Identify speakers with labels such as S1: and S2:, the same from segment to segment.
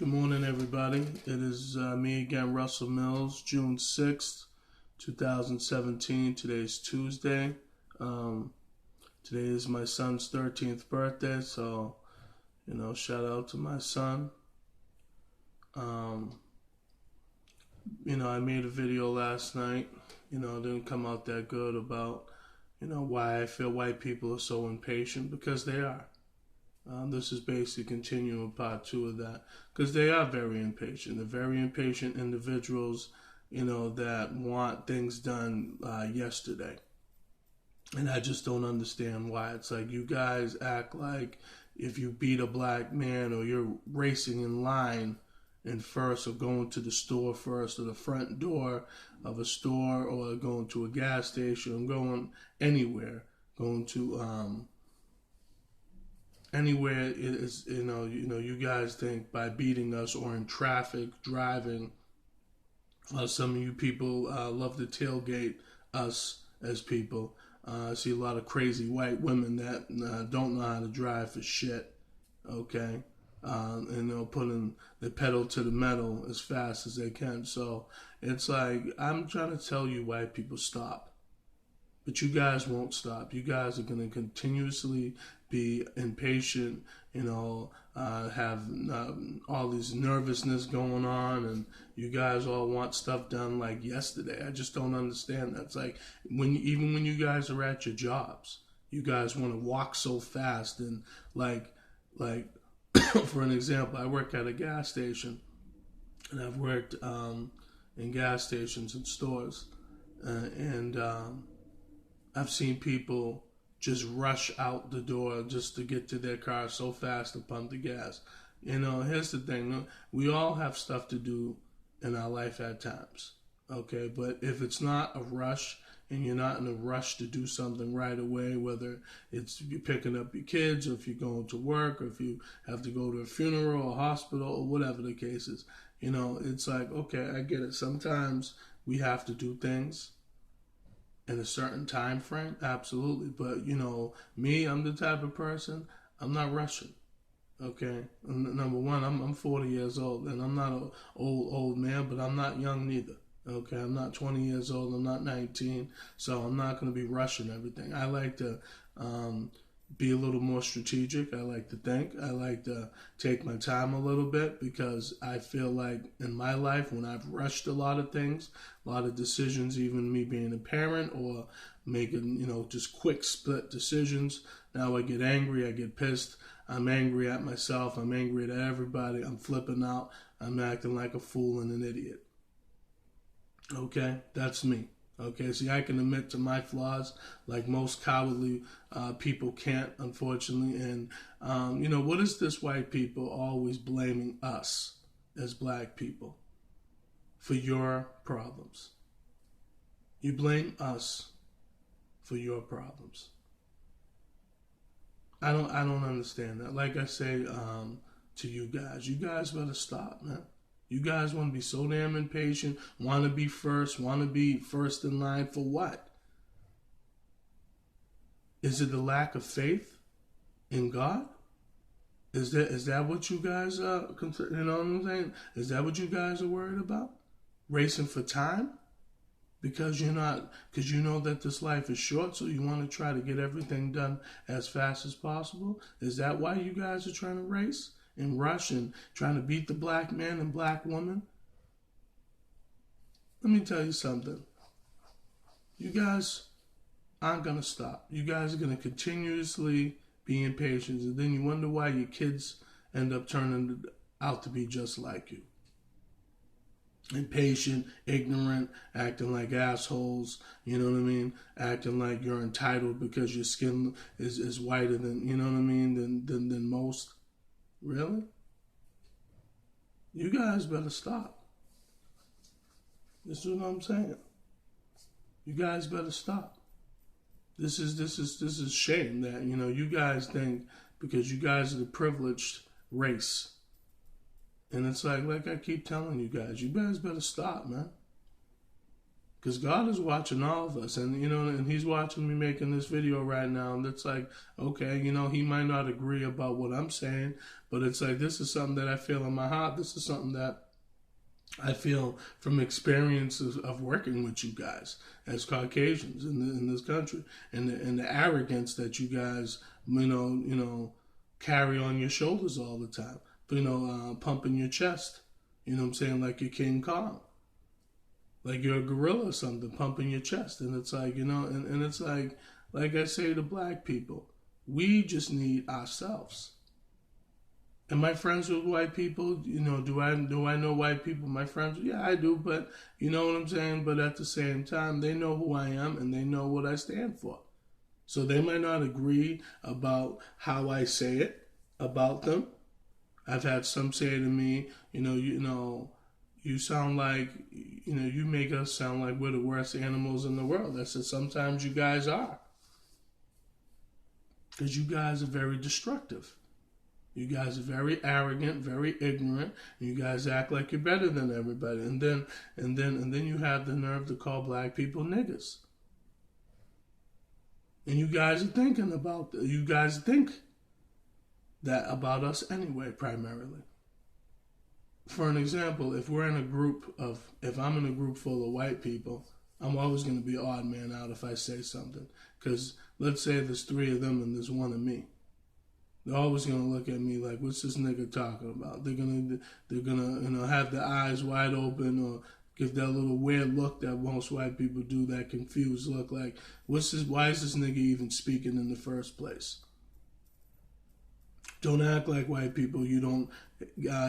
S1: Good morning, everybody. It is me again, Russell Mills, June 6th, 2017. Today's Tuesday. Today is my son's 13th birthday, so, shout out to my son. I made a video last night, it didn't come out that good about, why I feel white people are so impatient, because they are. This is basically continuing part 2 of that, because they are very impatient. They're very impatient individuals, that want things done yesterday. And I just don't understand why. It's like you guys act like if you beat a black man or you're racing in line in first or going to the store first or the front door of a store or going to a gas station or going anywhere, going to anywhere it is, you guys think by beating us or in traffic, driving, some of you people love to tailgate us as people. I see a lot of crazy white women that don't know how to drive for shit, okay? And they'll put in the pedal to the metal as fast as they can. So it's like, I'm trying to tell you white people, stop. But you guys won't stop. You guys are going to continuously be impatient, have all this nervousness going on, and you guys all want stuff done like yesterday. I just don't understand that. It's like, even when you guys are at your jobs, you guys want to walk so fast, and like, for an example, I work at a gas station, and I've worked in gas stations and stores, and I've seen people just rush out the door just to get to their car so fast to pump the gas. Here's the thing. We all have stuff to do in our life at times, okay? But if it's not a rush and you're not in a rush to do something right away, whether it's you're picking up your kids or if you're going to work or if you have to go to a funeral or hospital or whatever the case is, it's like, okay, I get it. Sometimes we have to do things in a certain time frame, absolutely. But me, I'm the type of person, I'm not rushing. Okay, number one, I'm 40 years old, and I'm not an old man, but I'm not young neither. Okay, I'm not 20 years old, I'm not 19, so I'm not going to be rushing everything. I like to be a little more strategic. I like to think. I like to take my time a little bit, because I feel like in my life, when I've rushed a lot of things, a lot of decisions, even me being a parent or making, just quick split decisions, now I get angry, I get pissed, I'm angry at myself, I'm angry at everybody, I'm flipping out, I'm acting like a fool and an idiot. Okay, that's me. Okay, see, I can admit to my flaws like most cowardly people can't, unfortunately. And, what is this white people always blaming us as black people for your problems? You blame us for your problems. I don't understand that. Like I say to you guys better stop, man. You guys want to be so damn impatient, want to be first in line for what? Is it the lack of faith in God? Is that what you guys you know what I'm saying? Is that what you guys are worried about? Racing for time? Because you know that this life is short, so you want to try to get everything done as fast as possible? Is that why you guys are trying to race and rush and trying to beat the black man and black woman? Let me tell you something. You guys aren't going to stop. You guys are going to continuously be impatient, and then you wonder why your kids end up turning out to be just like you. Impatient, ignorant, acting like assholes, you know what I mean? Acting like you're entitled because your skin is whiter than, you know what I mean, than most. Really? You guys better stop. This is what I'm saying. You guys better stop. This is shame that, you guys think because you guys are the privileged race. And it's like I keep telling you guys better stop, man. Because God is watching all of us, and and He's watching me making this video right now. And it's like, okay, He might not agree about what I'm saying, but it's like this is something that I feel in my heart. This is something that I feel from experiences of working with you guys as Caucasians in this country, and the arrogance that you guys, carry on your shoulders all the time. Pumping your chest. You know what I'm saying? Like you're King Kong. Like you're a gorilla or something, pumping your chest. And it's like, and it's like I say to black people, we just need ourselves. Am I friends with white people? Do I know white people? My friends? Yeah, I do, but you know what I'm saying? But at the same time, they know who I am and they know what I stand for. So they might not agree about how I say it about them. I've had some say to me, you sound like, you make us sound like we're the worst animals in the world. I said, sometimes you guys are. Because you guys are very destructive. You guys are very arrogant, very ignorant. And you guys act like you're better than everybody. And then you have the nerve to call black people niggas. And you guys are thinking about that. You guys think that about us anyway, primarily. For an example, if I'm in a group full of white people, I'm always going to be odd man out if I say something. Because let's say there's 3 of them and there's 1 of me. They're always gonna look at me like, "What's this nigga talking about?" They're gonna have their eyes wide open or give that little weird look that most white people do, that confused look like, "Why is this nigga even speaking in the first place?" Don't act like white people. You don't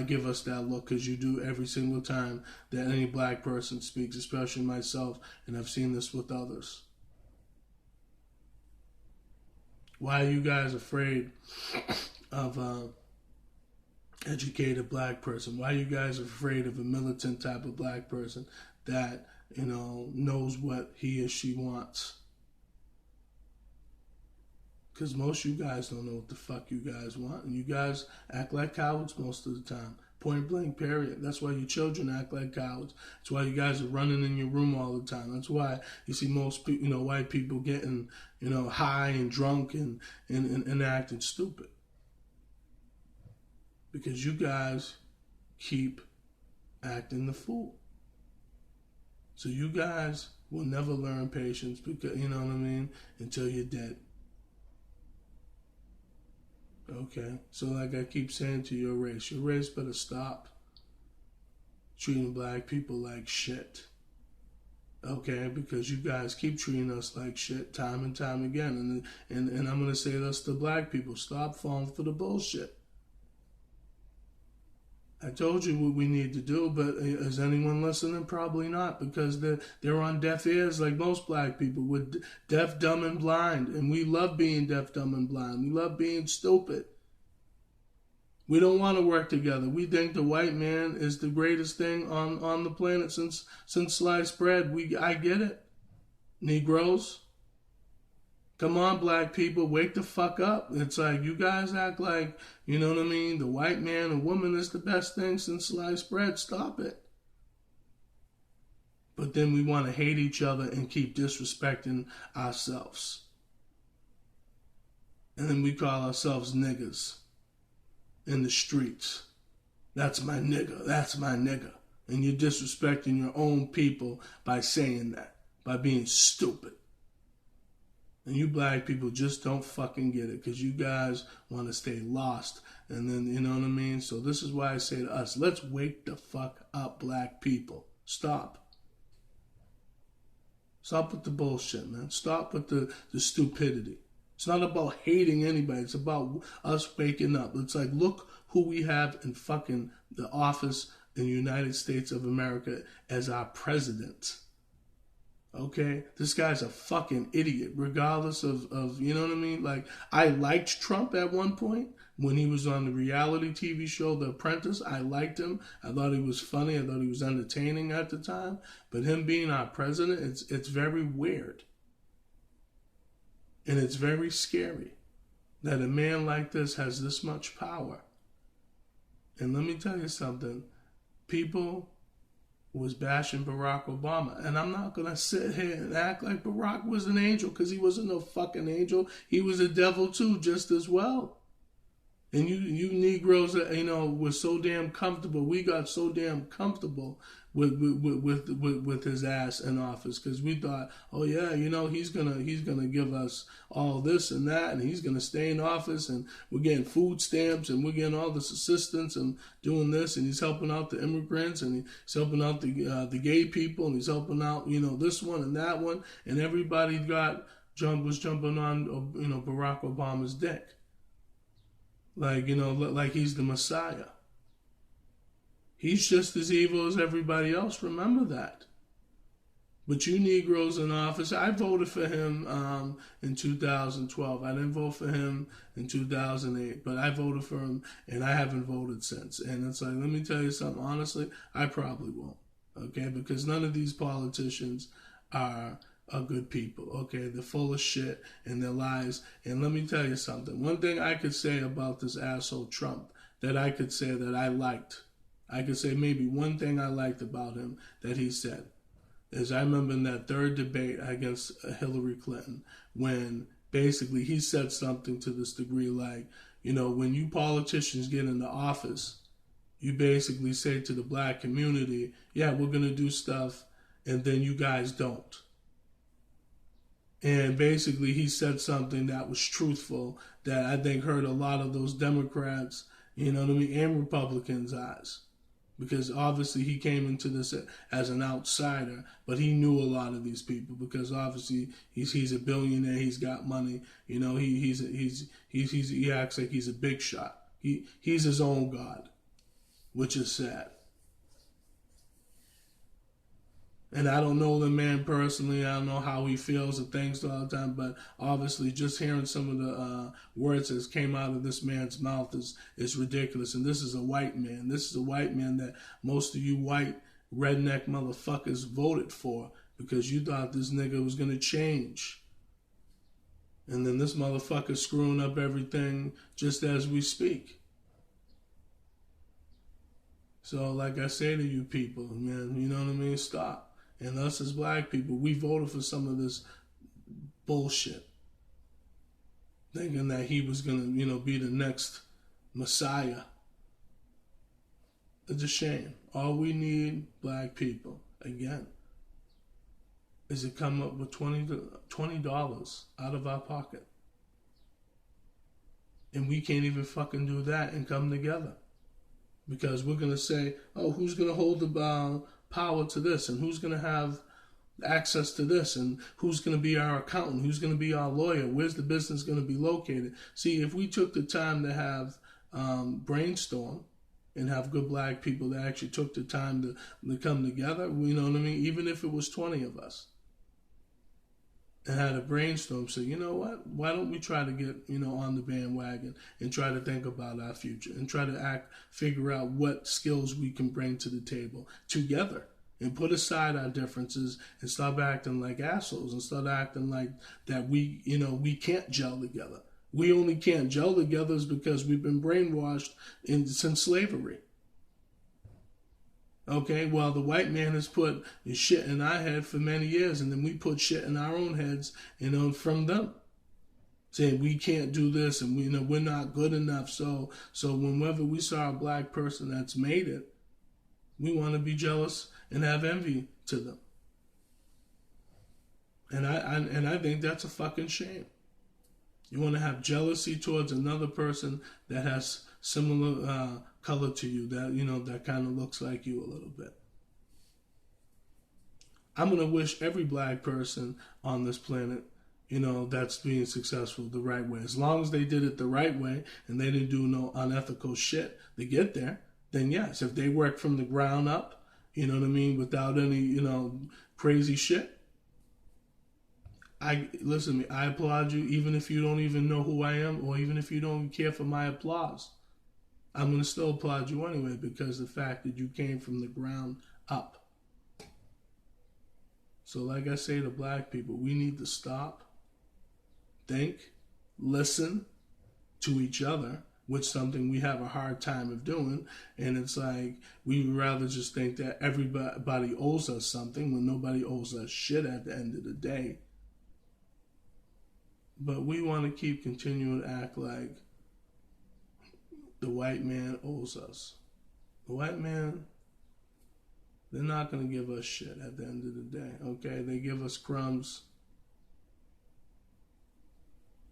S1: give us that look, because you do every single time that any black person speaks, especially myself, and I've seen this with others. Why are you guys afraid of educated black person? Why are you guys afraid of a militant type of black person that, knows what he or she wants? Because most of you guys don't know what the fuck you guys want. And you guys act like cowards most of the time. Point blank, period. That's why your children act like cowards. That's why you guys are running in your room all the time. That's why you see most white people getting, high and drunk and acting stupid. Because you guys keep acting the fool. So you guys will never learn patience, because until you're dead. Okay, so like I keep saying to your race better stop treating black people like shit. Okay, because you guys keep treating us like shit time and time again. And I'm going to say this to black people: stop falling for the bullshit. I told you what we need to do, but is anyone listening? Probably not, because they're on deaf ears like most black people. We're deaf, dumb, and blind. And we love being deaf, dumb, and blind. We love being stupid. We don't want to work together. We think the white man is the greatest thing on the planet since sliced bread. I get it. Negroes. Come on, black people, wake the fuck up. It's like you guys act like, the white man and woman is the best thing since sliced bread. Stop it. But then we want to hate each other and keep disrespecting ourselves. And then we call ourselves niggas in the streets. That's my nigga. That's my nigga. And you're disrespecting your own people by saying that, by being stupid. And you black people just don't fucking get it, because you guys want to stay lost. And then, So this is why I say to us, let's wake the fuck up, black people. Stop. Stop with the bullshit, man. Stop with the stupidity. It's not about hating anybody. It's about us waking up. It's like, look who we have in fucking the office in the United States of America as our president. Okay, this guy's a fucking idiot, regardless of Like, I liked Trump at one point when he was on the reality TV show The Apprentice. I liked him. I thought he was funny. I thought he was entertaining at the time. But him being our president, it's very weird. And it's very scary that a man like this has this much power. And let me tell you something. People was bashing Barack Obama. And I'm not going to sit here and act like Barack was an angel, because he wasn't no fucking angel. He was a devil too, just as well. And you Negroes, were so damn comfortable. We got so damn comfortable with his ass in office, because we thought, oh yeah, he's gonna give us all this and that, and he's gonna stay in office, and we're getting food stamps, and we're getting all this assistance, and doing this, and he's helping out the immigrants, and he's helping out the gay people, and he's helping out this one and that one, and everybody was jumping on Barack Obama's dick. Like he's the Messiah. He's just as evil as everybody else. Remember that. But you Negroes in office, I voted for him in 2012. I didn't vote for him in 2008, but I voted for him, and I haven't voted since. And it's like, let me tell you something. Honestly, I probably won't. Okay, because none of these politicians are good people. Okay, they're full of shit and they're lies. And let me tell you something. One thing I could say about this asshole Trump, that I could say that I liked, I could say maybe one thing I liked about him that he said, is I remember in that third debate against Hillary Clinton, when basically he said something to this degree like, when you politicians get into office, you basically say to the black community, yeah, we're going to do stuff, and then you guys don't. And basically he said something that was truthful, that I think hurt a lot of those Democrats, and Republicans' eyes. Because obviously he came into this as an outsider, but he knew a lot of these people, because obviously he's a billionaire, he's got money, he acts like he's a big shot. He's his own god, which is sad. And I don't know the man personally. I don't know how he feels and thinks all the time. But obviously, just hearing some of the words that came out of this man's mouth is ridiculous. And this is a white man. This is a white man that most of you white redneck motherfuckers voted for, because you thought this nigga was going to change. And then this motherfucker screwing up everything just as we speak. So like I say to you people, man, you know what I mean? Stop. And us as black people, we voted for some of this bullshit, thinking that he was going to, be the next Messiah. It's a shame. All we need, black people, again, is to come up with $20 out of our pocket. And we can't even fucking do that and come together. Because we're going to say, oh, who's going to hold the power to this, and who's going to have access to this, and who's going to be our accountant, who's going to be our lawyer, where's the business going to be located. See, if we took the time to have brainstorm and have good black people that actually took the time to come together, you know what I mean, even if it was 20 of us, and had a brainstorm, say, you know what, why don't we try to get, on the bandwagon and try to think about our future and try to figure out what skills we can bring to the table together, and put aside our differences and stop acting like assholes and start acting like that we can't gel together. We only can't gel together is because we've been brainwashed since slavery. Okay, well, the white man has put shit in our head for many years, and then we put shit in our own heads, from them, saying we can't do this, and we're not good enough. So whenever we saw a black person that's made it, we want to be jealous and have envy to them. And I think that's a fucking shame. You want to have jealousy towards another person that has similar color to you, that kind of looks like you a little bit. I'm going to wish every black person on this planet, that's being successful the right way. As long as they did it the right way and they didn't do no unethical shit to get there, then yes. If they work from the ground up, without any, crazy shit, listen to me, I applaud you, even if you don't even know who I am, or even if you don't care for my applause. I'm going to still applaud you anyway, because the fact that you came from the ground up. So like I say to black people, we need to stop, think, listen to each other, which something we have a hard time of doing. And it's like we would rather just think that everybody owes us something when nobody owes us shit at the end of the day. But we want to keep continuing to act like the white man owes us. The white man, they're not going to give us shit at the end of the day, okay? They give us crumbs,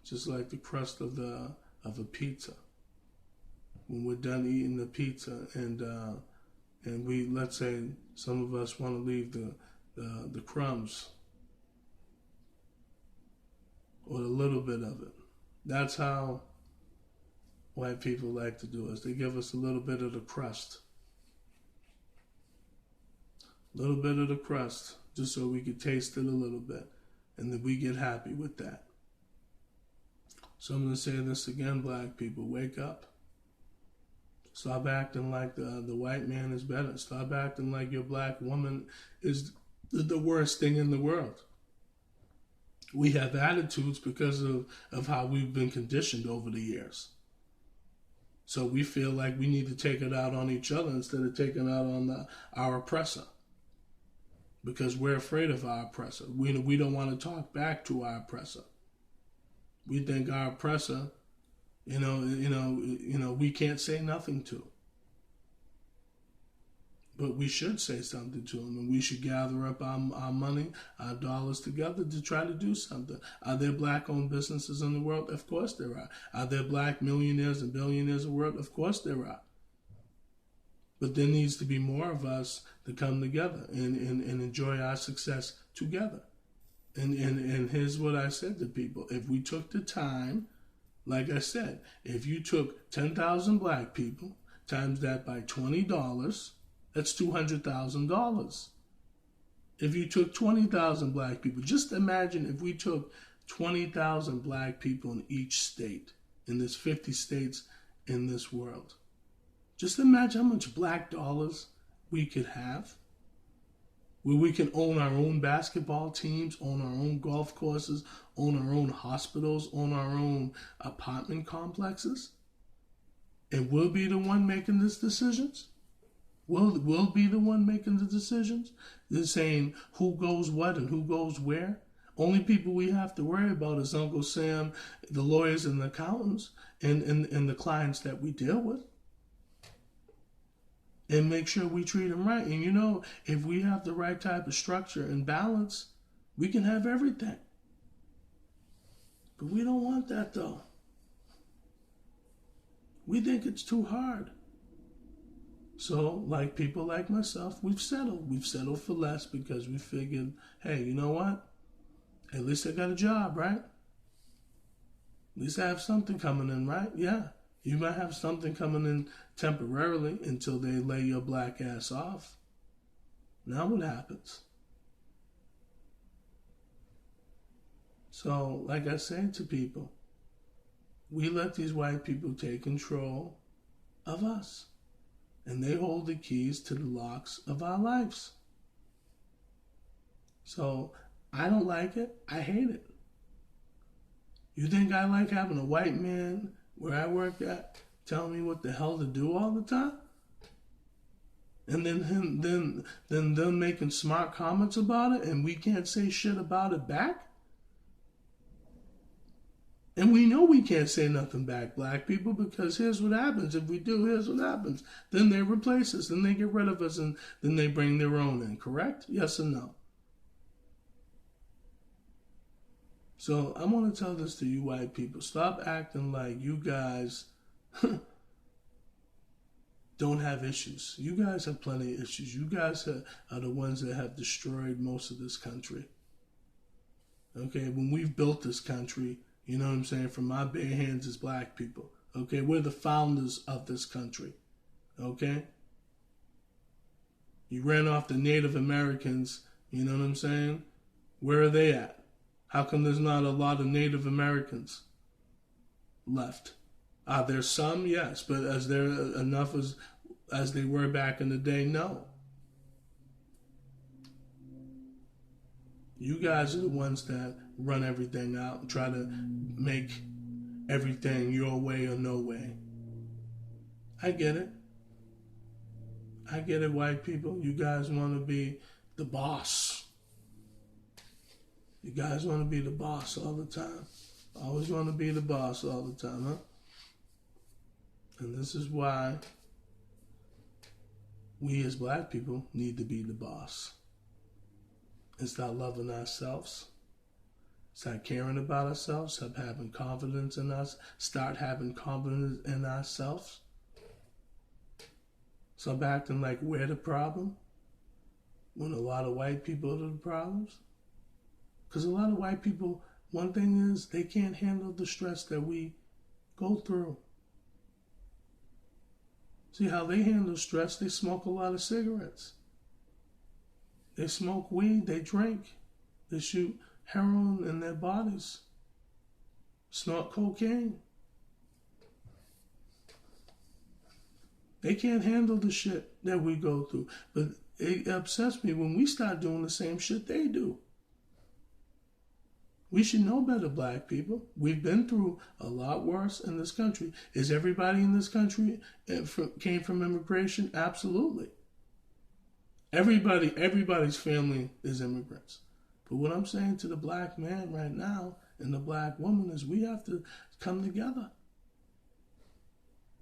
S1: just like the crust of a pizza. When we're done eating the pizza, and we, let's say some of us want to leave the crumbs or a little bit of it. That's how white people like to do us. They give us a little bit of the crust. A little bit of the crust, just so we could taste it a little bit. And then we get happy with that. So I'm going to say this again, black people. Wake up. Stop acting like the white man is better. Stop acting like your black woman is the worst thing in the world. We have attitudes because of how we've been conditioned over the years. So we feel like we need to take it out on each other instead of taking it out on our oppressor. Because we're afraid of our oppressor. We don't want to talk back to our oppressor. We think our oppressor, we can't say nothing to. But we should say something to them, and we should gather up our money, our dollars together to try to do something. Are there black-owned businesses in the world? Of course there are. Are there black millionaires and billionaires in the world? Of course there are. But there needs to be more of us to come together and enjoy our success together. And here's what I said to people. If we took the time, like I said, if you took 10,000 black people, times that by $20, that's $200,000. If you took 20,000 black people, just imagine if we took 20,000 black people in each state, in this 50 states in this world. Just imagine how much black dollars we could have, where we can own our own basketball teams, own our own golf courses, own our own hospitals, own our own apartment complexes. And we'll be the one making these decisions. We'll be the one making the decisions. They're saying who goes what and who goes where. Only people we have to worry about is Uncle Sam, the lawyers and the accountants, and the clients that we deal with. And make sure we treat them right. And if we have the right type of structure and balance, we can have everything. But we don't want that, though. We think it's too hard. So, like people like myself, we've settled. We've settled for less because we figured, hey, you know what? At least I got a job, right? At least I have something coming in, right? Yeah. You might have something coming in temporarily until they lay your black ass off. Now what happens? So, like I said to people, we let these white people take control of us. And they hold the keys to the locks of our lives. So, I don't like it. I hate it. You think I like having a white man where I work at telling me what the hell to do all the time? And then them making smart comments about it and we can't say shit about it back? And we know we can't say nothing back, black people, because here's what happens. If we do, here's what happens. Then they replace us, then they get rid of us, and then they bring their own in, correct? Yes or no? So I want to tell this to you white people. Stop acting like you guys don't have issues. You guys have plenty of issues. You guys are the ones that have destroyed most of this country. Okay, when we've built this country, you know what I'm saying, from my bare hands as black people. Okay, we're the founders of this country. Okay? You ran off the Native Americans, you know what I'm saying? Where are they at? How come there's not a lot of Native Americans left? Are there some? Yes, but is there enough as they were back in the day? No. You guys are the ones that run everything out and try to make everything your way or no way. I get it. I get it, white people. You guys want to be the boss. You guys want to be the boss all the time. Always want to be the boss all the time, huh? And this is why we as black people need to be the boss. And start loving ourselves. Start caring about ourselves. Start having confidence in us. Start having confidence in ourselves. Stop acting like we're the problem when a lot of white people are the problems. Because a lot of white people, one thing is, they can't handle the stress that we go through. See how they handle stress? They smoke a lot of cigarettes. They smoke weed, they drink. They shoot heroin in their bodies. Snort cocaine. They can't handle the shit that we go through. But it upsets me when we start doing the same shit they do. We should know better, black people. We've been through a lot worse in this country. Is everybody in this country came from immigration? Absolutely. Everybody's family is immigrants. But what I'm saying to the black man right now and the black woman is we have to come together.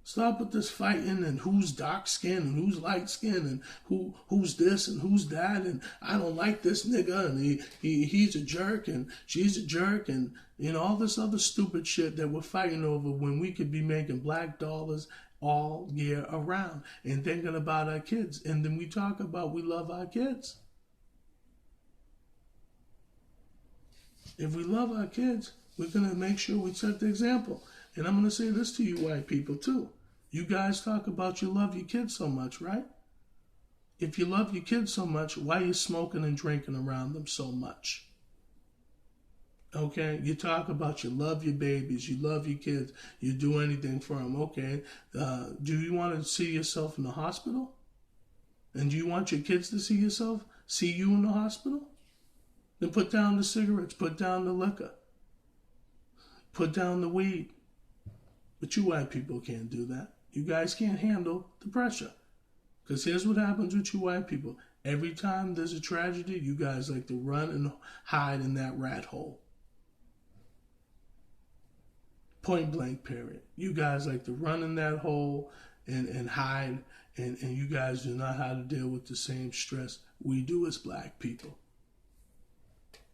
S1: Stop with this fighting and who's dark skinned and who's light skinned and who's this and who's that and I don't like this nigga and he's a jerk and she's a jerk and all this other stupid shit that we're fighting over when we could be making black dollars all year around and thinking about our kids. And then we talk about we love our kids. If we love our kids, we're going to make sure we set the example. And I'm going to say this to you white people too. You guys talk about you love your kids so much, right? If you love your kids so much, why are you smoking and drinking around them so much? Okay? You talk about you love your babies, you love your kids, you do anything for them. Okay? Do you want to see yourself in the hospital? And do you want your kids to see you in the hospital? Then put down the cigarettes, put down the liquor, put down the weed. But you white people can't do that. You guys can't handle the pressure. Because here's what happens with you white people. Every time there's a tragedy, you guys like to run and hide in that rat hole. Point blank period. You guys like to run in that hole and hide. And you guys do not know how to deal with the same stress we do as black people.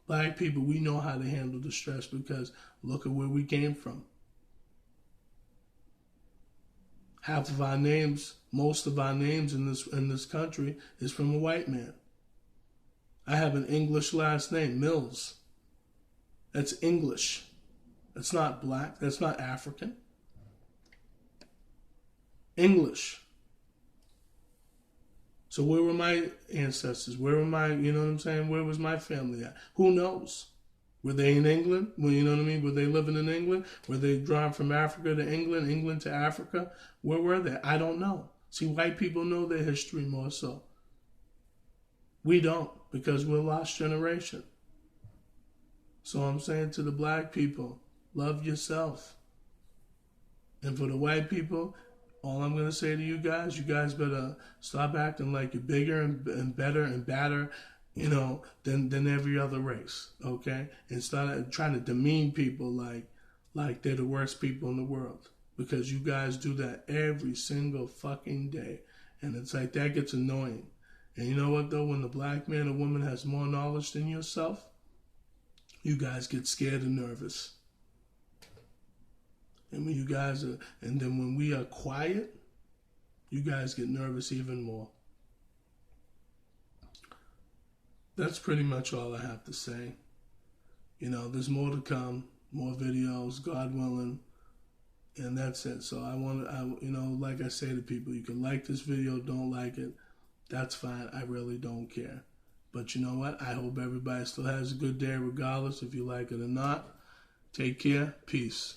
S1: Black people, we know how to handle the stress because look at where we came from. Half of our names, most of our names in this country is from a white man. I have an English last name, Mills. That's English. That's not black. That's not African. English. So where were my ancestors? Where were my, you know what I'm saying? Where was my family at? Who knows? Were they in England? Well, you know what I mean? Were they living in England? Were they drawn from Africa to England, England to Africa? Where were they? I don't know. See, white people know their history more so. We don't, because we're a lost generation. So I'm saying to the black people, love yourself. And for the white people, all I'm going to say to you guys better stop acting like you're bigger and better and badder, than every other race, okay? And start trying to demean people like they're the worst people in the world. Because you guys do that every single fucking day. And it's like, that gets annoying. And you know what, though? When the black man or woman has more knowledge than yourself, you guys get scared and nervous. And when you guys are, and then when we are quiet, you guys get nervous even more. That's pretty much all I have to say. There's more to come, more videos, God willing, and that's it. So like I say to people, you can like this video, don't like it, that's fine. I really don't care. But you know what? I hope everybody still has a good day regardless if you like it or not. Take care. Peace.